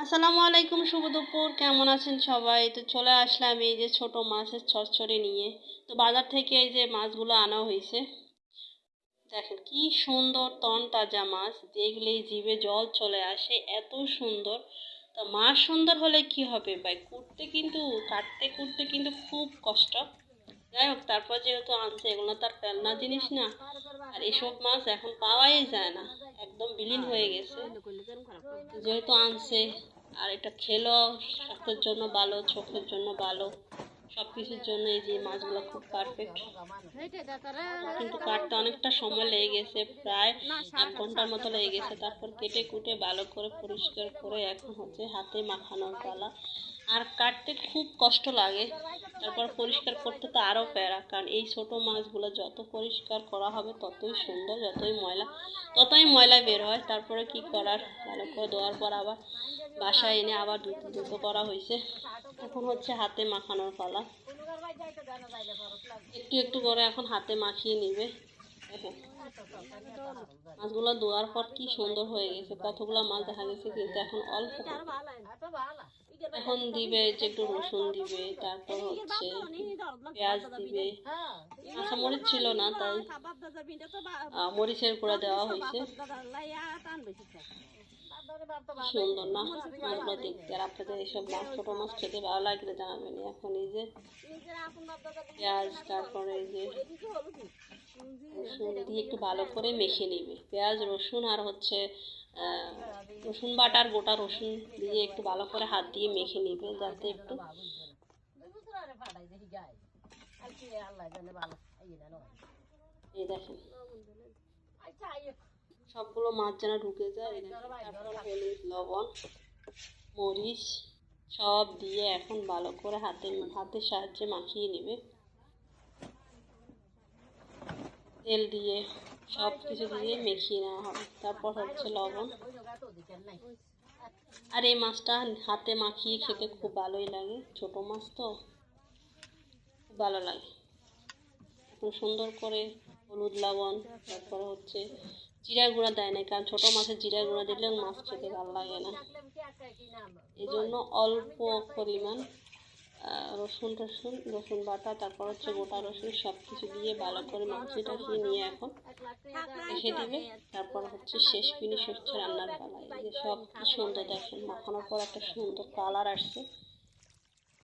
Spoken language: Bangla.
আসসালামু আলাইকুম, শুভ দুপুর। কেমন আছেন সবাই? তো চলে আসলাম এই যে ছোট মাছের চচ্চড়ি নিয়ে। তো বাজার থেকে এই যে মাছগুলো আনা হয়েছে। দেখেন কি সুন্দর তরতাজা মাছ, দেখলেই জিভে জল চলে আসে, এত সুন্দর। তো মাছ সুন্দর হলে কি হবে ভাই, কাটতে কুটতে কিন্তু খুব কষ্ট। যাই হোক, তারপর যেহেতু আনছে, এগুলো তার ফেলনা জিনিস না। আর এসব মাছ এখন পাওয়াই যায় না, একদম বিলীন হয়ে গেছে। যেহেতু আনছে, আর এটা খেলেও স্বাস্থ্যের জন্য ভালো, চোখের জন্য ভালো, সব কিছুর জন্য এই যে মাছগুলো খুব পারফেক্ট। কিন্তু কাটতে অনেকটা সময় লেগে গেছে, প্রায় 1 ঘন্টার মতো লেগে গেছে। তারপর কেটে কুটে ভালো করে পরিষ্কার করে এখন হচ্ছে হাতে মাখানোর পালা। আর কাটতে খুব কষ্ট লাগে, তারপর পরিষ্কার করতে তো আরও প্যারা, কারণ এই ছোট মাছগুলো যত পরিষ্কার করা হবে ততই সুন্দর, ততই ময়লা বের হয়। তারপরে কি করার, ভালো করে ধোয়ার পর আবার বাসায় এনে আবার দুটো করা হয়েছে। এখন হচ্ছে হাতে মাখানোর পালা, একটু একটু করে এখন হাতে মাখিয়ে নিবে। দেখেন মাছগুলো ধোয়ার পর কি সুন্দর হয়ে গেছে, কতগুলো মাছ দেখা গেছে, কিন্তু এখন অল্প। এখন দিবে যে একটু রসুন দিবে, তারপর হচ্ছে পেঁয়াজ দিবে। কাঁচা মরিচ ছিল না, তাই মরিচের গুঁড়া দেওয়া হয়েছে। সুন্দর না মাছগুলো দেখতে? আর আপনাদের এইসব মাছ, ছোটো মাছ খেতে ভালো লাগলে জানাবেন। এখন এই যে পেঁয়াজ, তারপরে এই যে রসুন দিয়ে একটু ভালো করে মেখে নিবে। পেঁয়াজ রসুন আর হচ্ছে রসুন বাটার, গোটা রসুন দিয়ে একটু ভালো করে হাত দিয়ে মেখে নিবে, যাতে একটু এই দেখেন সবগুলো মাছ যেন ঢুকে যায়। তারপর হলুদ, লবণ, মরিচ সব দিয়ে এখন ভালো করে হাতের সাহায্যে মাখিয়ে নেবে। তেল দিয়ে সব কিছু দিয়ে মেখিয়ে নেওয়া হবে। তারপর হচ্ছে লবণ। আর এই মাছটা হাতে মাখিয়ে খেতে খুব ভালোই লাগে, ছোট মাছ তো খুব ভালো লাগে। এখন সুন্দর করে হলুদ, লবণ, তারপরে হচ্ছে জিরার গুঁড়া দেয় না, কারণ ছোটো মাছের জিরার গুঁড়া দিলে মাছ খেতে ভালো লাগে না। এই জন্য অল্প পরিমাণ রসুন বাটা, তারপর হচ্ছে গোটা রসুন সব কিছু দিয়ে ভালো করে মাখিয়ে নিয়ে এখন রেখে দিবে। তারপর হচ্ছে শেষ ফিনিশ হচ্ছে রান্নার পালা। এই যে সব কি সুন্দর দেখেন, মাখানোর পর একটা সুন্দর কালার আসছে।